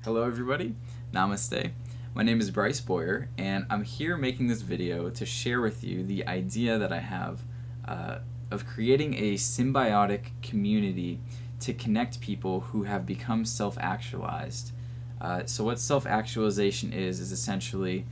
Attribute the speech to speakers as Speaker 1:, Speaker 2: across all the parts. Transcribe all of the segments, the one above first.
Speaker 1: Hello everybody, Namaste. My name is Bryce Boyer, and I'm here making this video to share with you the idea that I have of creating a symbiotic community to connect people who have become self-actualized. So what self-actualization is essentially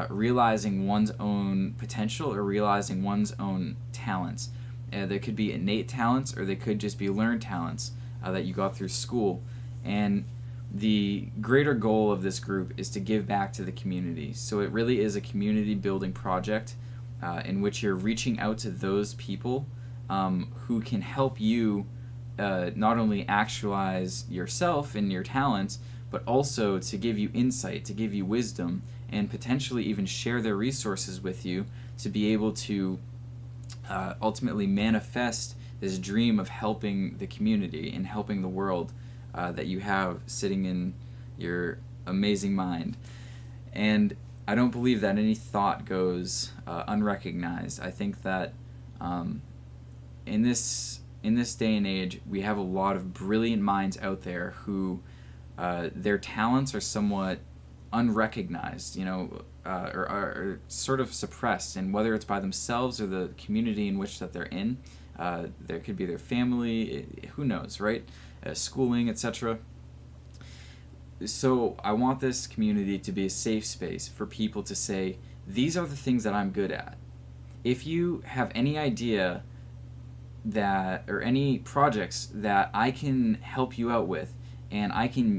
Speaker 1: realizing one's own potential or realizing one's own talents. There could be innate talents, or they could just be learned talents that you got through school. And the greater goal of this group is to give back to the community. So it really is a community building project in which you're reaching out to those people who can help you not only actualize yourself and your talents, but also to give you insight, to give you wisdom, and potentially even share their resources with you to be able to ultimately manifest this dream of helping the community and helping the world that you have sitting in your amazing mind. And I don't believe that any thought goes unrecognized. I think that in this day and age, we have a lot of brilliant minds out there who their talents are somewhat unrecognized, or sort of suppressed, and whether it's by themselves or the community in which that they're in, there could be their family, who knows, right? Schooling, etc. So I want this community to be a safe space for people to say, these are the things that I'm good at. If you have any idea that, or any projects that I can help you out with, and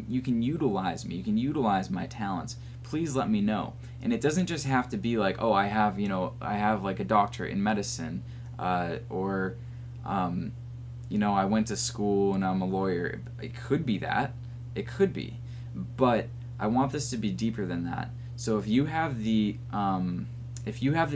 Speaker 1: you can utilize me, you can utilize my talents, please let me know. And it doesn't just have to be like, oh, I have like a doctorate in medicine, or I went to school and I'm a lawyer. It could be that. It could be. But I want this to be deeper than that. So if you have the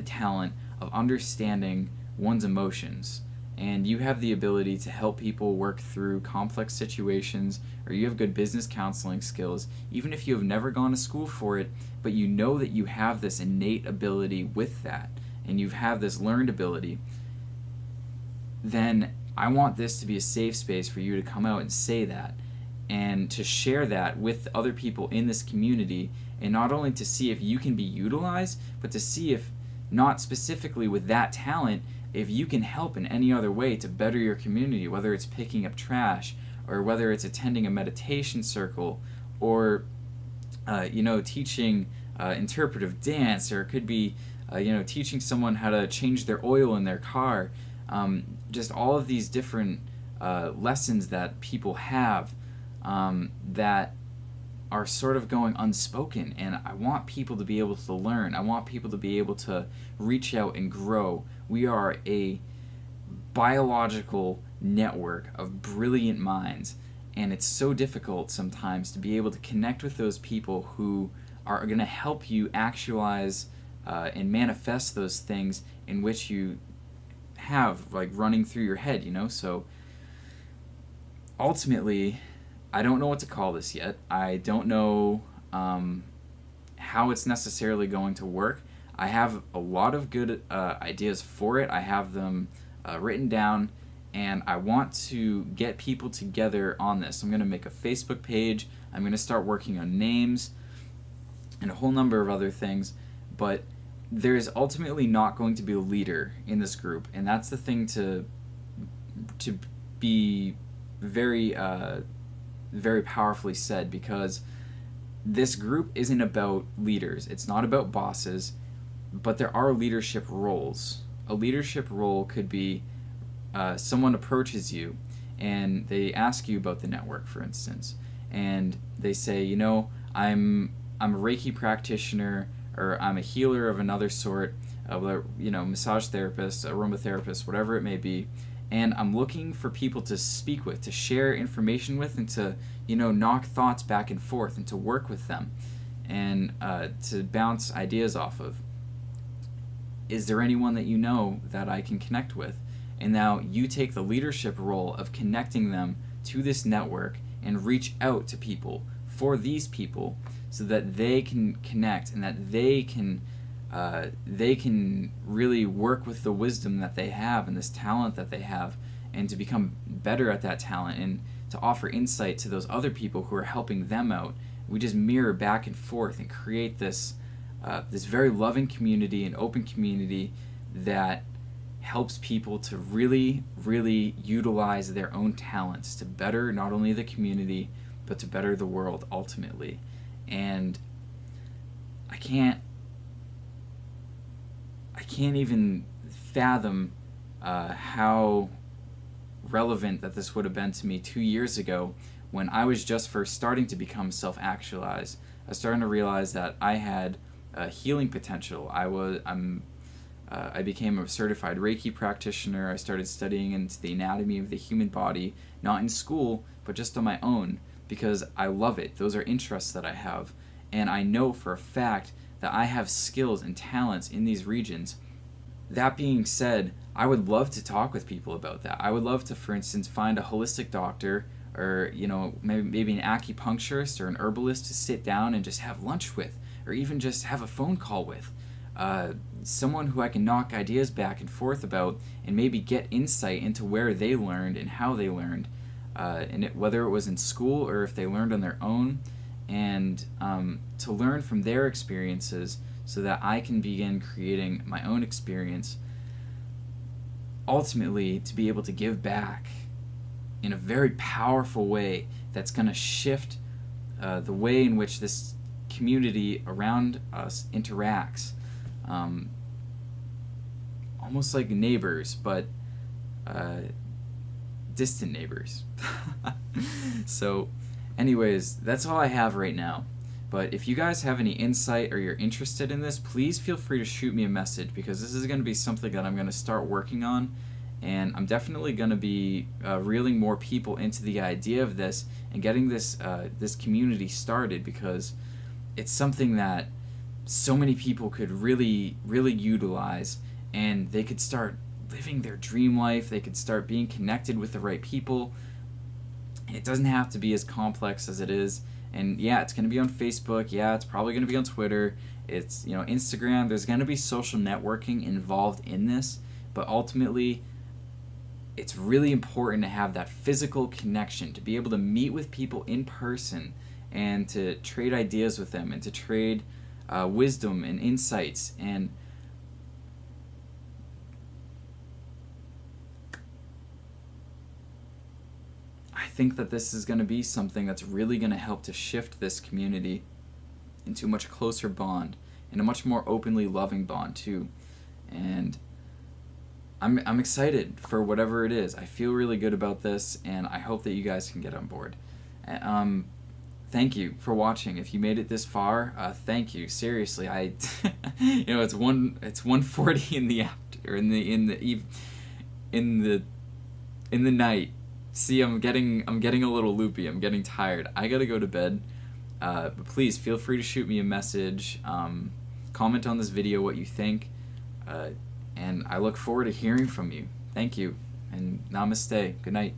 Speaker 1: talent of understanding one's emotions, and you have the ability to help people work through complex situations, or you have good business counseling skills, even if you have never gone to school for it, but you know that you have this innate ability with that, and you have this learned ability, then I want this to be a safe space for you to come out and say that, and to share that with other people in this community, and not only to see if you can be utilized, but to see if, not specifically with that talent, if you can help in any other way to better your community, whether it's picking up trash, or whether it's attending a meditation circle, or teaching interpretive dance, or it could be teaching someone how to change their oil in their car. Just all of these different lessons that people have that are sort of going unspoken, and I want people to be able to learn. I want people to be able to reach out and grow. We are a biological network of brilliant minds, and it's so difficult sometimes to be able to connect with those people who are going to help you actualize and manifest those things in which you have like running through your head, so ultimately I don't know what to call this yet. I don't know how it's necessarily going to work. I have a lot of good ideas for it. I have them written down, and I want to get people together on this. I'm going to make a Facebook page. I'm going to start working on names and a whole number of other things, but there's ultimately not going to be a leader in this group, and that's the thing to be very very powerfully said, because this group isn't about leaders. It's not about bosses, but there are leadership roles. A leadership role could be someone approaches you and they ask you about the network, for instance, and they say, I'm a Reiki practitioner, or I'm a healer of another sort, massage therapist, aromatherapist, whatever it may be, and I'm looking for people to speak with, to share information with, and to, knock thoughts back and forth, and to work with them, and to bounce ideas off of. Is there anyone that you know that I can connect with? And now you take the leadership role of connecting them to this network and reach out to people for these people so that they can connect, and that they can really work with the wisdom that they have and this talent that they have, and to become better at that talent, and to offer insight to those other people who are helping them out. We just mirror back and forth and create this this very loving community, an open community that helps people to really, really utilize their own talents to better not only the community, but to better the world ultimately. And I can't even fathom how relevant that this would have been to me 2 years ago when I was just first starting to become self-actualized. I was starting to realize that I had healing potential. I became a certified Reiki practitioner. I started studying into the anatomy of the human body, not in school, but just on my own, because I love it. Those are interests that I have. And I know for a fact that I have skills and talents in these regions. That being said, I would love to talk with people about that. I would love to, for instance, find a holistic doctor or, maybe an acupuncturist or an herbalist to sit down and just have lunch with, or even just have a phone call with. Someone who I can knock ideas back and forth about and maybe get insight into where they learned and how they learned, whether it was in school or if they learned on their own, and to learn from their experiences so that I can begin creating my own experience, ultimately to be able to give back in a very powerful way that's going to shift the way in which this community around us interacts. Almost like neighbors, but distant neighbors. So anyways, that's all I have right now. But if you guys have any insight or you're interested in this, please feel free to shoot me a message, because this is going to be something that I'm going to start working on, and I'm definitely going to be reeling more people into the idea of this and getting this this community started, because it's something that so many people could really, really utilize, and they could start living their dream life. They could start being connected with the right people. It doesn't have to be as complex as it is. And yeah, it's going to be on Facebook. Yeah, it's probably going to be on Twitter. It's, Instagram. There's going to be social networking involved in this. But ultimately, it's really important to have that physical connection, to be able to meet with people in person and to trade ideas with them and to trade wisdom and insights. And I think that this is going to be something that's really going to help to shift this community into a much closer bond and a much more openly loving bond too. And I'm excited for whatever it is. I feel really good about this, and I hope that you guys can get on board. Thank you for watching. If you made it this far, thank you. Seriously, it's 1:40 in the after, in the night. See, I'm getting a little loopy. I'm getting tired. I gotta go to bed. But please feel free to shoot me a message. Comment on this video what you think. And I look forward to hearing from you. Thank you, and namaste. Good night.